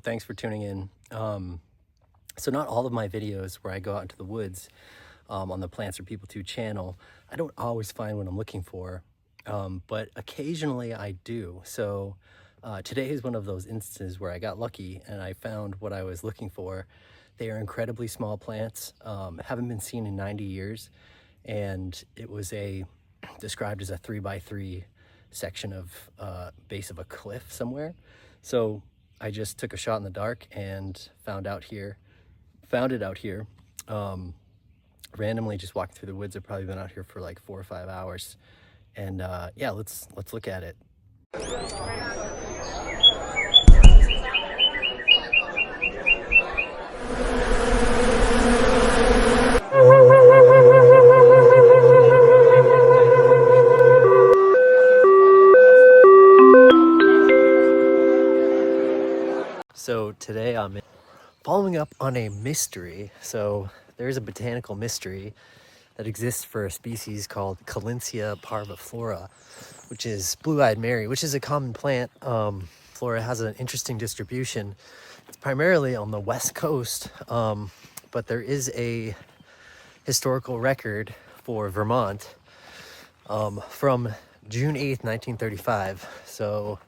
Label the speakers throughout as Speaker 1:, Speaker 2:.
Speaker 1: thanks for tuning in. So not all of my videos where I go out into the woods on the Plants for People 2 channel, I don't always find what I'm looking for, but occasionally I do. So today is one of those instances where I got lucky and I found what I was looking for. They are incredibly small plants, haven't been seen in 90 years, and it was described as a 3x3 section of base of a cliff somewhere. So I just took a shot in the dark and found it out here. Randomly just walking through the woods. I've probably been out here for like 4 or 5 hours. And yeah, let's look at it. So today I'm following up on a mystery. So there is a botanical mystery that exists for a species called Collinsia parviflora, which is blue-eyed Mary, which is a common plant. Flora has an interesting distribution. It's primarily on the west coast, but there is a historical record for Vermont from June 8th, 1935. So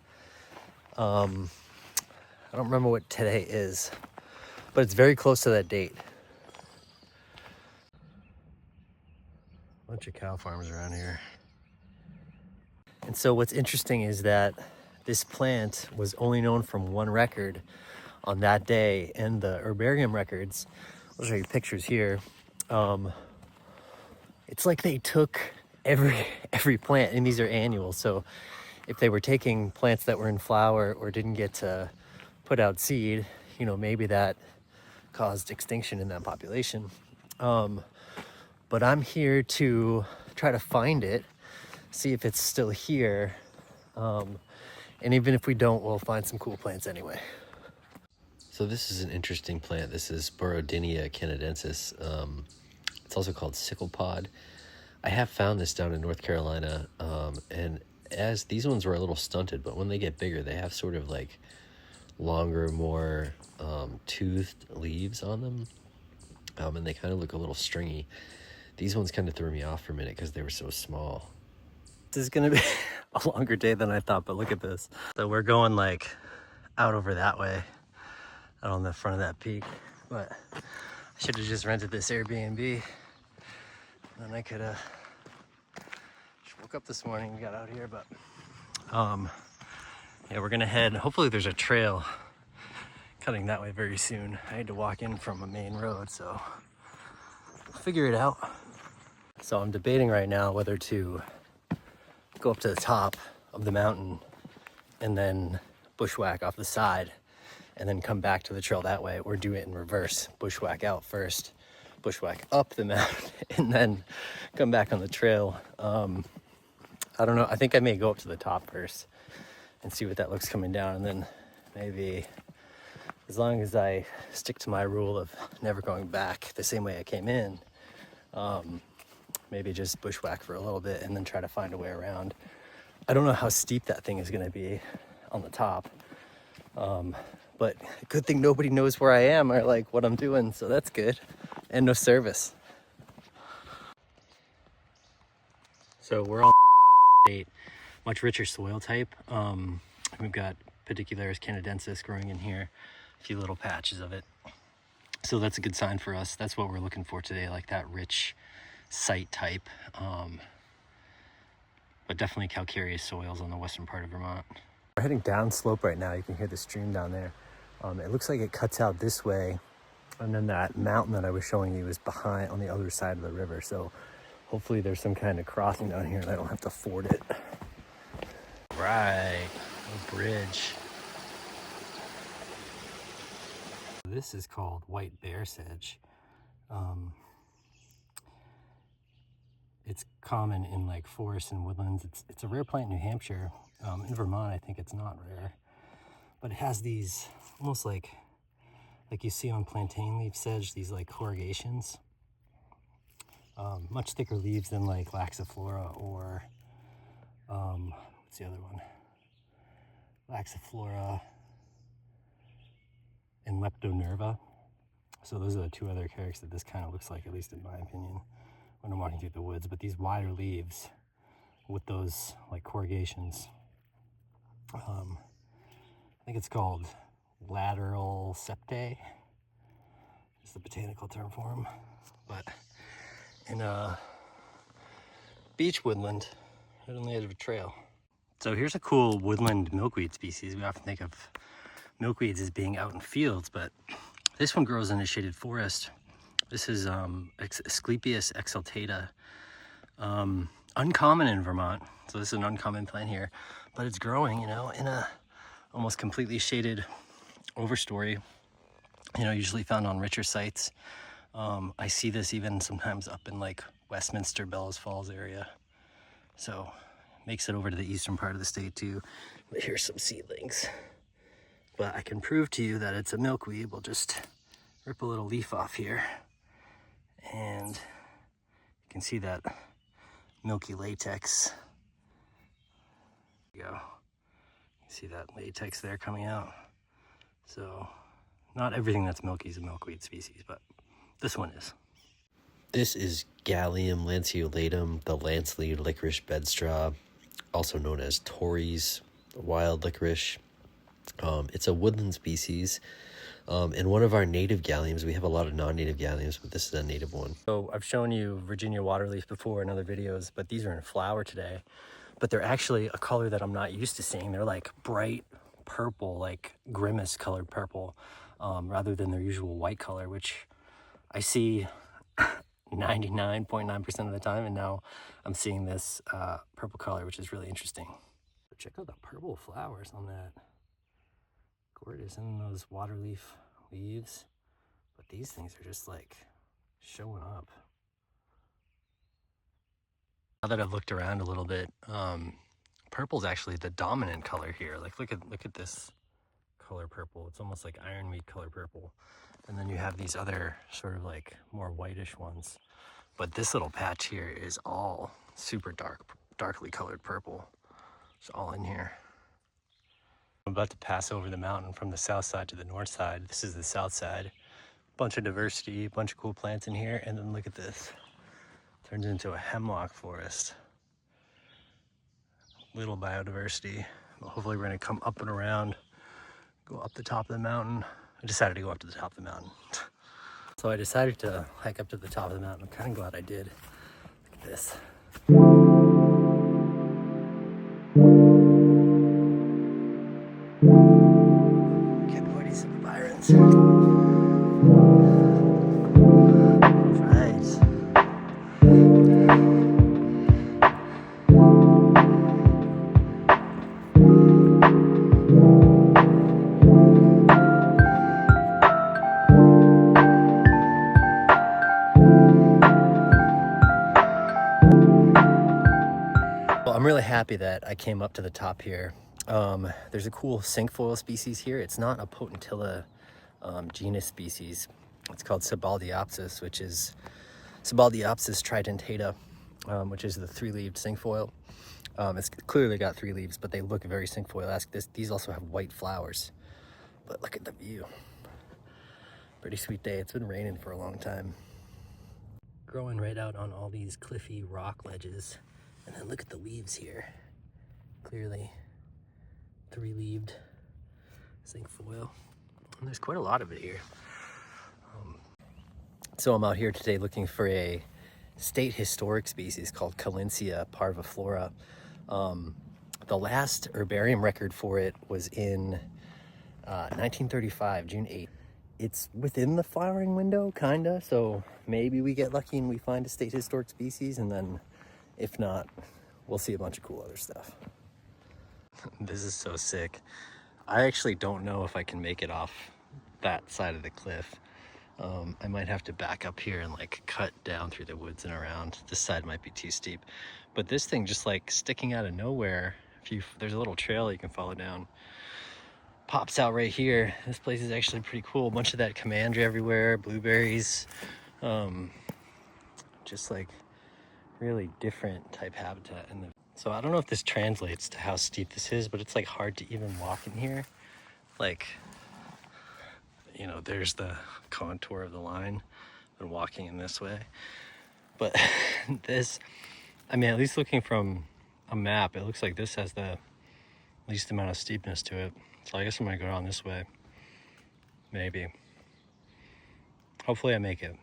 Speaker 1: I don't remember what today is, but it's very close to that date. Bunch of cow farms around here. And so what's interesting is that this plant was only known from one record on that day, and the herbarium records, I'll show you pictures here. It's like they took every plant, and these are annual, so if they were taking plants that were in flower or didn't get to put out seed, you know, maybe that caused extinction in that population. But I'm here to try to find it, see if it's still here. And even if we don't, we'll find some cool plants anyway. So this is an interesting plant. This is Borodinea canadensis. It's also called sickle pod. I have found this down in North Carolina, and as these ones were a little stunted, but when they get bigger, they have sort of like longer, more toothed leaves on them, and they kind of look a little stringy. These ones kind of threw me off for a minute because they were so small. This is gonna be a longer day than I thought, but look at this. So we're going like out over that way, out on the front of that peak, but I should have just rented this Airbnb. Then I could have just woke up this morning and got out here, but yeah, we're gonna head, hopefully there's a trail cutting that way very soon. I had to walk in from a main road, so I'll figure it out. So I'm debating right now whether to go up to the top of the mountain and then bushwhack off the side and then come back to the trail that way, or do it in reverse. Bushwhack out first, bushwhack up the mountain, and then come back on the trail. I don't know, I think I may go up to the top first and see what that looks coming down, and then maybe, as long as I stick to my rule of never going back the same way I came in, maybe just bushwhack for a little bit and then try to find a way around. I don't know how steep that thing is gonna be on the top, but good thing nobody knows where I am or like what I'm doing, so that's good. And no service. So we're on state, much richer soil type. We've got Pedicularis canadensis growing in here, a few little patches of it. So that's a good sign for us. That's what we're looking for today, like that rich site type, but definitely calcareous soils on the western part of Vermont. We're heading down slope right now. You can hear the stream down there. It looks like it cuts out this way, and then that mountain that I was showing you is behind on the other side of the river. So hopefully there's some kind of crossing down here and I don't have to ford it. Right, a bridge. This is called white bear sedge. It's common in like forests and woodlands. It's a rare plant in New Hampshire. In Vermont, I think it's not rare, but it has these almost like you see on plantain leaf sedge, these like corrugations. Much thicker leaves than like laxiflora or what's the other one? Laxiflora, Leptonerva. So those are the two other characters that this kind of looks like, at least in my opinion, when I'm walking through the woods. But these wider leaves with those like corrugations, I think it's called lateral septae, is the botanical term for them. But in a beach woodland, right on the edge of a trail. So here's a cool woodland milkweed species. We often think of milkweeds as being out in fields, but this one grows in a shaded forest. This is Asclepias exaltata. Uncommon in Vermont, so this is an uncommon plant here, but it's growing, you know, in a almost completely shaded overstory, you know, usually found on richer sites. I see this even sometimes up in like Westminster, Bellows Falls area. So makes it over to the eastern part of the state too. But here's some seedlings. But I can prove to you that it's a milkweed. We'll just rip a little leaf off here. And you can see that milky latex. There you go. You see that latex there coming out. So not everything that's milky is a milkweed species, but this one is. This is Gallium lanceolatum, the lance-leaved licorice bedstraw, also known as Torrey's wild licorice. It's a woodland species. In one of our native galliums, we have a lot of non-native galliums, but this is a native one. So I've shown you Virginia waterleaf before in other videos, but these are in flower today. But they're actually a color that I'm not used to seeing. They're like bright purple, like grimace colored purple, rather than their usual white color, which I see 99.9% of the time, and now I'm seeing this purple color, which is really interesting. Check out the purple flowers on that. Gorgeous, and those water leaf leaves, but these things are just like showing up. Now that I've looked around a little bit, purple's actually the dominant color here. Like look at this color purple. It's almost like ironweed color purple. And then you have these other sort of like more whitish ones. But this little patch here is all super darkly colored purple. It's all in here. I'm about to pass over the mountain from the south side to the north side. This is the south side. Bunch of diversity, bunch of cool plants in here. And then look at this. Turns into a hemlock forest. Little biodiversity. Well, hopefully we're gonna come up and around, go up the top of the mountain. I decided to go up to the top of the mountain. So I decided to hike up to the top of the mountain. I'm kind of glad I did. Look at this. Get Woody some Byrons. Right. I'm really happy that I came up to the top here. There's a cool cinquefoil species here. It's not a Potentilla genus species. It's called Sebaldiopsis, which is Sebaldiopsis tridentata, which is the three-leaved cinquefoil. It's clearly got three leaves, but they look very cinquefoil-esque. These also have white flowers. But look at the view. Pretty sweet day. It's been raining for a long time. Growing right out on all these cliffy rock ledges. And then look at the leaves here. Clearly three-leaved cinquefoil. And there's quite a lot of it here. So I'm out here today looking for a state historic species called Collinsia parviflora. The last herbarium record for it was in 1935, June 8th. It's within the flowering window, kinda, so maybe we get lucky and we find a state historic species, and then if not, we'll see a bunch of cool other stuff. This is so sick. I actually don't know if I can make it off that side of the cliff. I might have to back up here and like cut down through the woods and around. This side might be too steep. But this thing just like sticking out of nowhere, there's a little trail you can follow down, pops out right here. This place is actually pretty cool. A bunch of that commandra everywhere, blueberries, just like really different type habitat. So I don't know if this translates to how steep this is, but it's like hard to even walk in here. Like, you know, there's the contour of the line and walking in this way. But this, I mean, at least looking from a map, it looks like this has the least amount of steepness to it. So I guess I'm gonna go down this way. Maybe. Hopefully I make it.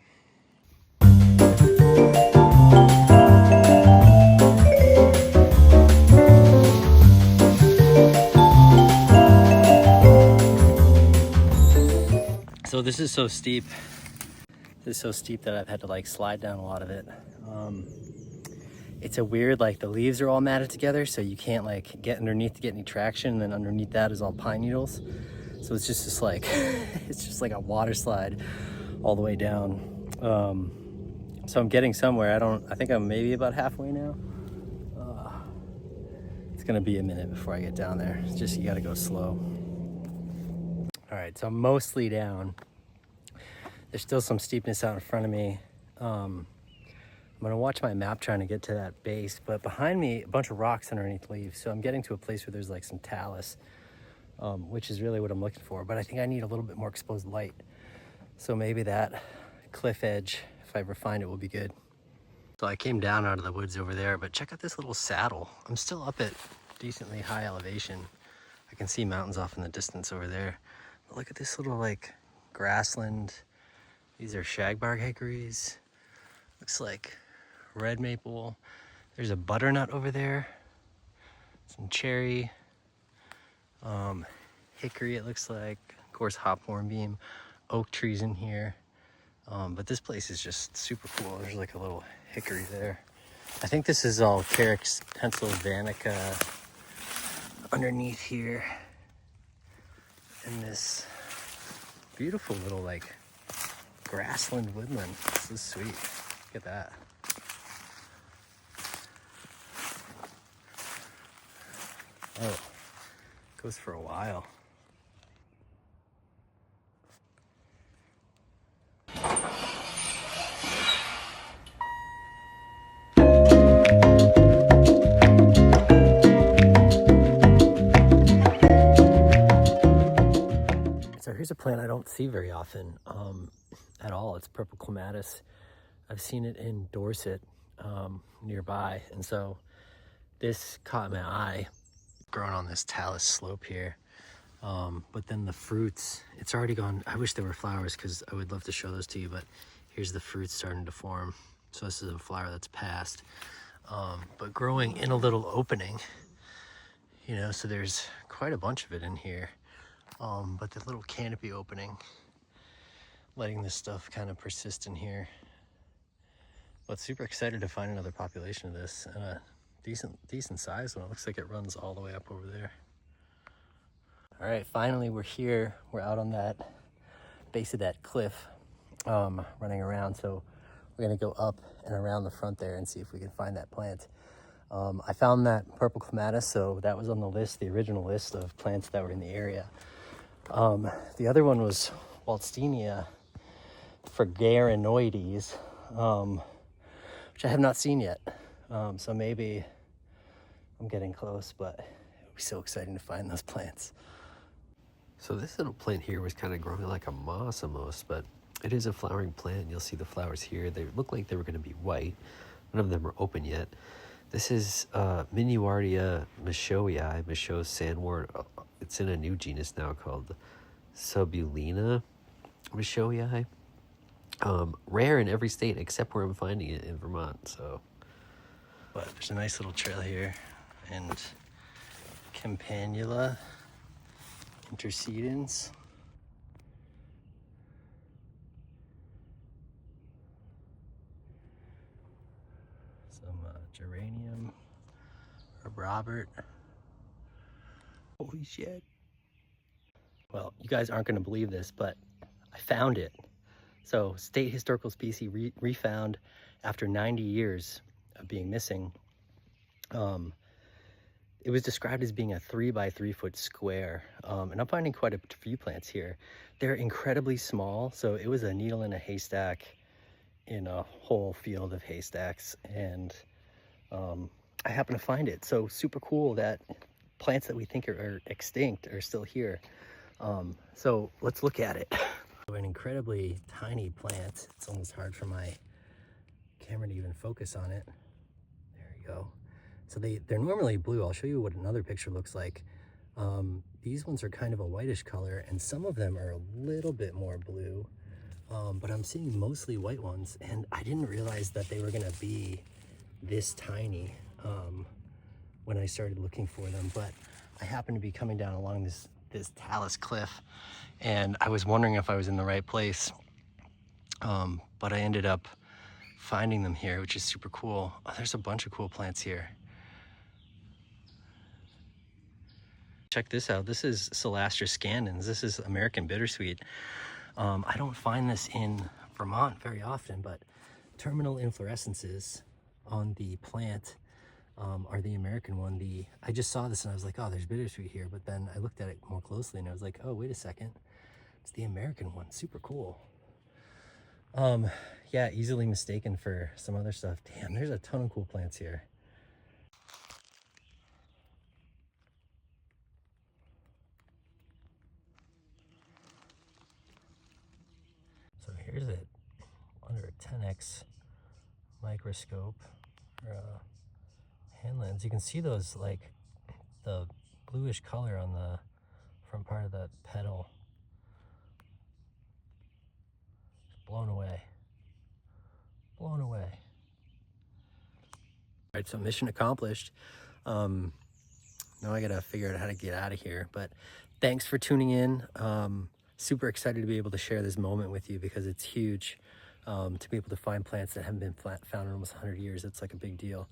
Speaker 1: So this is so steep. This is so steep that I've had to like slide down a lot of it. It's a weird, like the leaves are all matted together, so you can't like get underneath to get any traction, and then underneath that is all pine needles. So it's just like, it's just like a water slide all the way down. So I'm getting somewhere. I think I'm maybe about halfway now. It's gonna be a minute before I get down there. It's just, you gotta go slow. All right, so I'm mostly down. There's still some steepness out in front of me. I'm gonna watch my map trying to get to that base, but behind me, a bunch of rocks underneath leaves. So I'm getting to a place where there's like some talus, which is really what I'm looking for. But I think I need a little bit more exposed light. So maybe that cliff edge, if I ever find it, will be good. So I came down out of the woods over there, but check out this little saddle. I'm still up at decently high elevation. I can see mountains off in the distance over there. But look at this little like grassland. These are shagbark hickories. Looks like red maple. There's a butternut over there. Some cherry. Hickory, it looks like. Of course, hop hornbeam. Oak trees in here. But this place is just super cool. There's like a little hickory there. I think this is all Carex pennsylvanica underneath here. And this beautiful little like grassland woodland. This is sweet. Look at that. Oh, goes for a while. So here's a plant I don't see very often at all. It's purple clematis. I've seen it in Dorset nearby, and so this caught my eye, growing on this talus slope here. But then the fruits, it's already gone. I wish there were flowers because I would love to show those to you, but here's the fruits starting to form. So this is a flower that's passed, but growing in a little opening, you know, so there's quite a bunch of it in here. But the little canopy opening, letting this stuff kind of persist in here. But super excited to find another population of this, and a decent size one. It looks like it runs all the way up over there. All right, finally we're here. We're out on that base of that cliff, running around. So we're gonna go up and around the front there and see if we can find that plant. I found that purple clematis, so that was on the list, the original list of plants that were in the area. The other one was Waltzenia fragarinoides, which I have not seen yet. So maybe I'm getting close, but it would be so exciting to find those plants.
Speaker 2: So this little plant here was kind of growing like a moss almost, but it is a flowering plant. You'll see the flowers here. They look like they were going to be white. None of them are open yet. This is Minuardia michowii, Michaud sandwort. It's in a new genus now called Subulina michowii. Rare in every state except where I'm finding it in Vermont. So,
Speaker 1: but there's a nice little trail here, and Campanula intercedens. Some geranium, Herb Robert. Holy shit. Well, you guys aren't going to believe this, but I found it. So, state historical species refound after 90 years of being missing. It was described as being a 3 by 3 foot square, and I'm finding quite a few plants here. They're incredibly small, so it was a needle in a haystack in a whole field of haystacks, and I happened to find it. So super cool that plants that we think are extinct are still here. So let's look at it. incredibly tiny plant. It's almost hard for my camera to even focus on it. There you go. So they're normally blue. I'll show you what another picture looks like. These ones are kind of a whitish color, and some of them are a little bit more blue, but I'm seeing mostly white ones, and I didn't realize that they were gonna be this tiny when I started looking for them. But I happened to be coming down along this talus cliff, and I was wondering if I was in the right place, but I ended up finding them here, which is super cool. Oh, there's a bunch of cool plants here. Check this out. This is Celastra scandens. This is American bittersweet. I don't find this in Vermont very often, but terminal inflorescences on the plant are the American one. I just saw this and I was like, oh, there's bittersweet here. But then I looked at it more closely and I was like, oh, wait a second. It's the American one. Super cool. Yeah, easily mistaken for some other stuff. Damn, there's a ton of cool plants here. So here's it under a 10x microscope or hand lens. You can see those, like the bluish color on the front part of the petal. Just blown away. Blown away. All right, so mission accomplished. Now I gotta figure out how to get out of here, but thanks for tuning in. Super excited to be able to share this moment with you because it's huge. To be able to find plants that haven't been found in almost 100 years, it's like a big deal.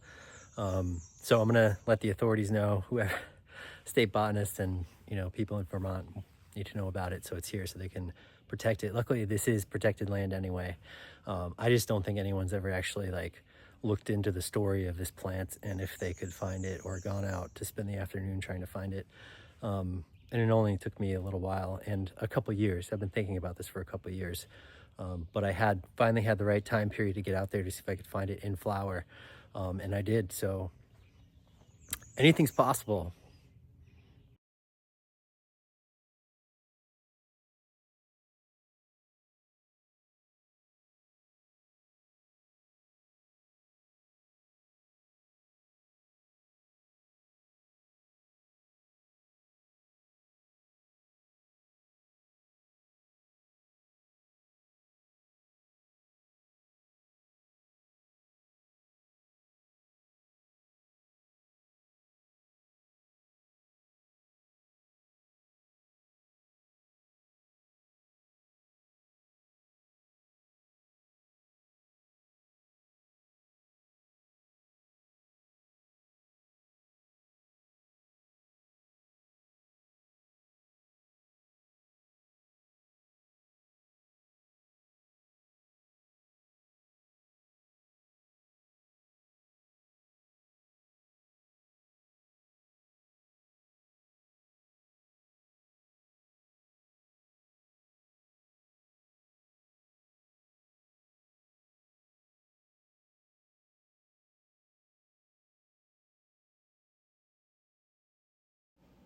Speaker 1: So I'm gonna let the authorities know, whoever, state botanists and people in Vermont need to know about it, so it's here so they can protect it. Luckily, this is protected land anyway. I just don't think anyone's ever actually looked into the story of this plant and if they could find it, or gone out to spend the afternoon trying to find it. And it only took me a little while and a couple years. I've been thinking about this for a couple years. But I finally had the right time period to get out there to see if I could find it in flower. And I did, so anything's possible.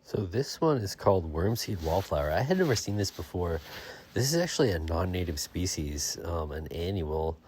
Speaker 2: So this one is called wormseed wallflower. I had never seen this before. This is actually a non-native species, an annual.